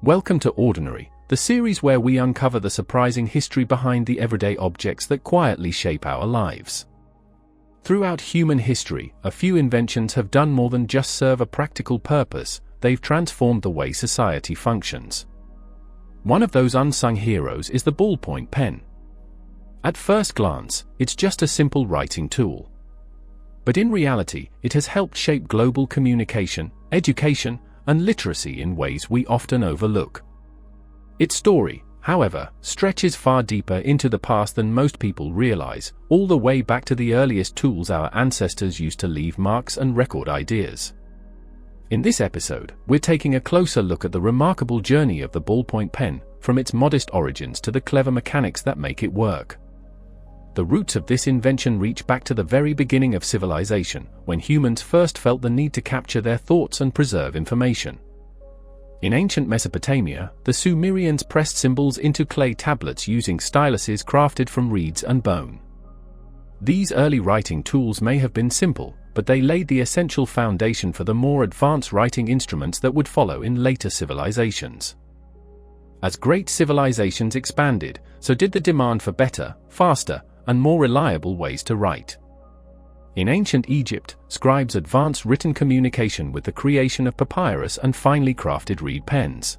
Welcome to Ordinary, the series where we uncover the surprising history behind the everyday objects that quietly shape our lives. Throughout human history, a few inventions have done more than just serve a practical purpose, they've transformed the way society functions. One of those unsung heroes is the ballpoint pen. At first glance, it's just a simple writing tool. But in reality, it has helped shape global communication, education, and literacy in ways we often overlook. Its story, however, stretches far deeper into the past than most people realize, all the way back to the earliest tools our ancestors used to leave marks and record ideas. In this episode, we're taking a closer look at the remarkable journey of the ballpoint pen, from its modest origins to the clever mechanics that make it work. The roots of this invention reach back to the very beginning of civilization, when humans first felt the need to capture their thoughts and preserve information. In ancient Mesopotamia, the Sumerians pressed symbols into clay tablets using styluses crafted from reeds and bone. These early writing tools may have been simple, but they laid the essential foundation for the more advanced writing instruments that would follow in later civilizations. As great civilizations expanded, so did the demand for better, faster, and more reliable ways to write. In ancient Egypt, scribes advanced written communication with the creation of papyrus and finely crafted reed pens.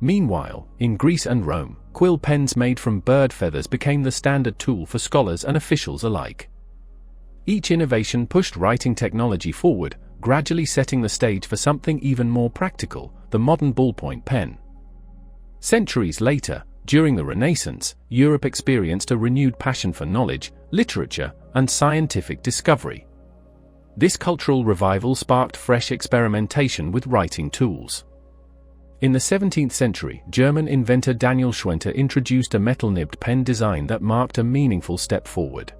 Meanwhile, in Greece and Rome, quill pens made from bird feathers became the standard tool for scholars and officials alike. Each innovation pushed writing technology forward, gradually setting the stage for something even more practical, the modern ballpoint pen. Centuries later, during the Renaissance, Europe experienced a renewed passion for knowledge, literature, and scientific discovery. This cultural revival sparked fresh experimentation with writing tools. In the 17th century, German inventor Daniel Schwenter introduced a metal-nibbed pen design that marked a meaningful step forward.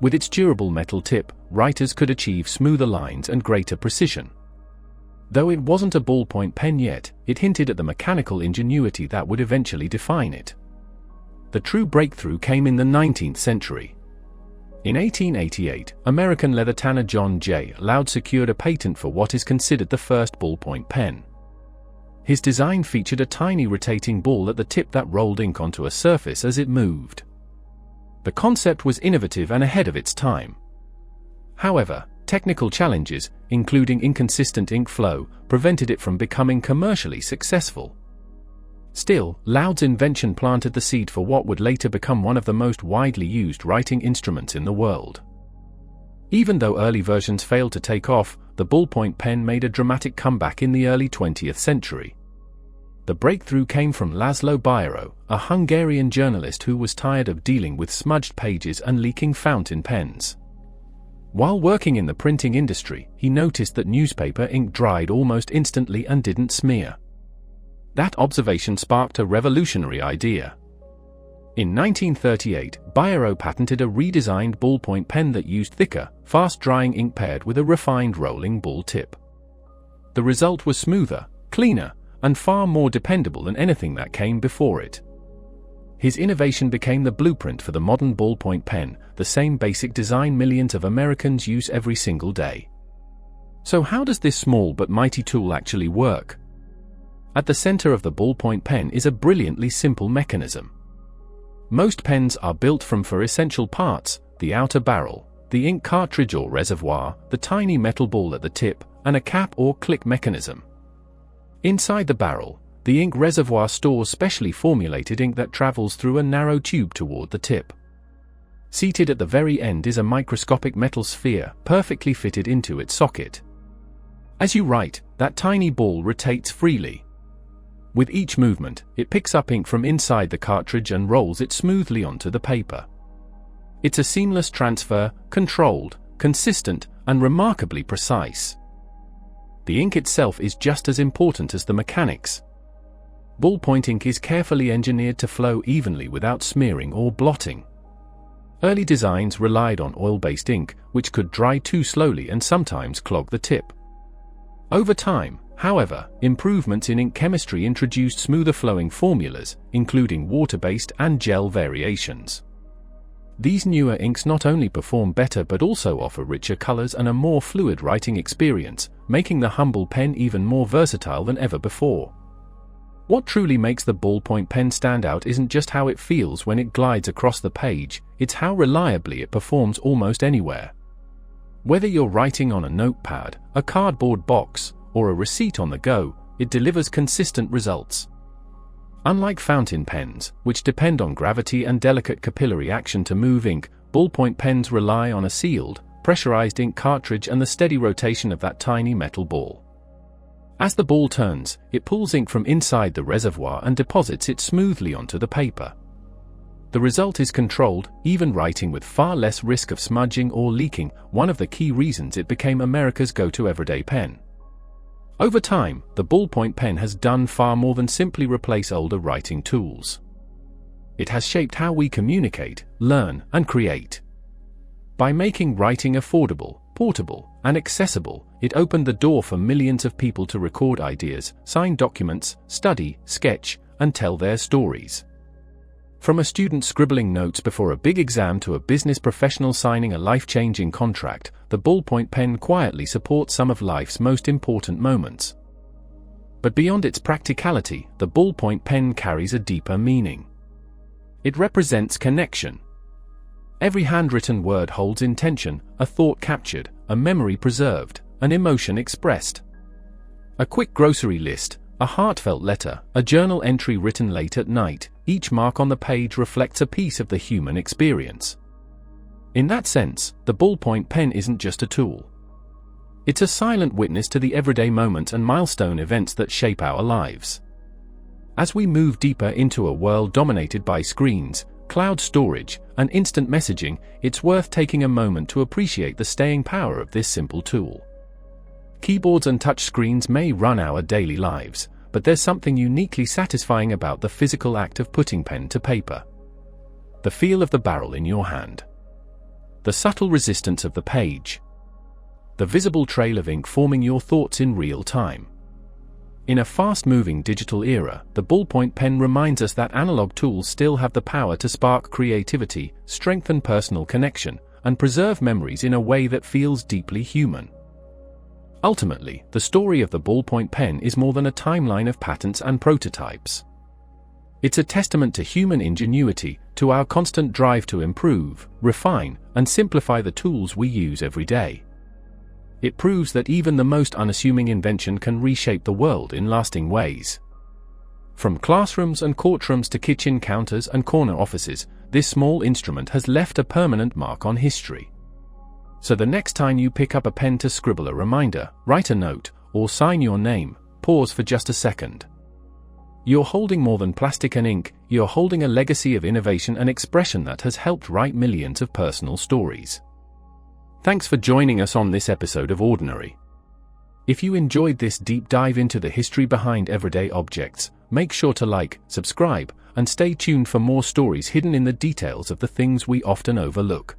With its durable metal tip, writers could achieve smoother lines and greater precision. Though it wasn't a ballpoint pen yet, it hinted at the mechanical ingenuity that would eventually define it. The true breakthrough came in the 19th century. In 1888, American leather tanner John J. Loud secured a patent for what is considered the first ballpoint pen. His design featured a tiny rotating ball at the tip that rolled ink onto a surface as it moved. The concept was innovative and ahead of its time. However, technical challenges, including inconsistent ink flow, prevented it from becoming commercially successful. Still, Loud's invention planted the seed for what would later become one of the most widely used writing instruments in the world. Even though early versions failed to take off, the ballpoint pen made a dramatic comeback in the early 20th century. The breakthrough came from László Bíró, a Hungarian journalist who was tired of dealing with smudged pages and leaking fountain pens. While working in the printing industry, he noticed that newspaper ink dried almost instantly and didn't smear. That observation sparked a revolutionary idea. In 1938, Bíró patented a redesigned ballpoint pen that used thicker, fast-drying ink paired with a refined rolling ball tip. The result was smoother, cleaner, and far more dependable than anything that came before it. His innovation became the blueprint for the modern ballpoint pen, the same basic design millions of Americans use every single day. So how does this small but mighty tool actually work? At the center of the ballpoint pen is a brilliantly simple mechanism. Most pens are built from four essential parts: the outer barrel, the ink cartridge or reservoir, the tiny metal ball at the tip, and a cap or click mechanism. Inside the barrel, the ink reservoir stores specially formulated ink that travels through a narrow tube toward the tip. Seated at the very end is a microscopic metal sphere, perfectly fitted into its socket. As you write, that tiny ball rotates freely. With each movement, it picks up ink from inside the cartridge and rolls it smoothly onto the paper. It's a seamless transfer, controlled, consistent, and remarkably precise. The ink itself is just as important as the mechanics. Ballpoint ink is carefully engineered to flow evenly without smearing or blotting. Early designs relied on oil-based ink, which could dry too slowly and sometimes clog the tip. Over time, however, improvements in ink chemistry introduced smoother flowing formulas, including water-based and gel variations. These newer inks not only perform better but also offer richer colors and a more fluid writing experience, making the humble pen even more versatile than ever before. What truly makes the ballpoint pen stand out isn't just how it feels when it glides across the page, it's how reliably it performs almost anywhere. Whether you're writing on a notepad, a cardboard box, or a receipt on the go, it delivers consistent results. Unlike fountain pens, which depend on gravity and delicate capillary action to move ink, ballpoint pens rely on a sealed, pressurized ink cartridge and the steady rotation of that tiny metal ball. As the ball turns, it pulls ink from inside the reservoir and deposits it smoothly onto the paper. The result is controlled, even writing with far less risk of smudging or leaking, one of the key reasons it became America's go-to everyday pen. Over time, the ballpoint pen has done far more than simply replace older writing tools. It has shaped how we communicate, learn, and create. By making writing affordable, portable, and accessible, it opened the door for millions of people to record ideas, sign documents, study, sketch, and tell their stories. From a student scribbling notes before a big exam to a business professional signing a life-changing contract, the ballpoint pen quietly supports some of life's most important moments. But beyond its practicality, the ballpoint pen carries a deeper meaning. It represents connection. Every handwritten word holds intention, a thought captured, a memory preserved, an emotion expressed. A quick grocery list, a heartfelt letter, a journal entry written late at night, each mark on the page reflects a piece of the human experience. In that sense, the ballpoint pen isn't just a tool. It's a silent witness to the everyday moments and milestone events that shape our lives. As we move deeper into a world dominated by screens, cloud storage, and instant messaging, it's worth taking a moment to appreciate the staying power of this simple tool. Keyboards and touchscreens may run our daily lives, but there's something uniquely satisfying about the physical act of putting pen to paper. The feel of the barrel in your hand. The subtle resistance of the page. The visible trail of ink forming your thoughts in real time. In a fast-moving digital era, the ballpoint pen reminds us that analog tools still have the power to spark creativity, strengthen personal connection, and preserve memories in a way that feels deeply human. Ultimately, the story of the ballpoint pen is more than a timeline of patents and prototypes. It's a testament to human ingenuity, to our constant drive to improve, refine, and simplify the tools we use every day. It proves that even the most unassuming invention can reshape the world in lasting ways. From classrooms and courtrooms to kitchen counters and corner offices, this small instrument has left a permanent mark on history. So the next time you pick up a pen to scribble a reminder, write a note, or sign your name, pause for just a second. You're holding more than plastic and ink, you're holding a legacy of innovation and expression that has helped write millions of personal stories. Thanks for joining us on this episode of Ordinary. If you enjoyed this deep dive into the history behind everyday objects, make sure to like, subscribe, and stay tuned for more stories hidden in the details of the things we often overlook.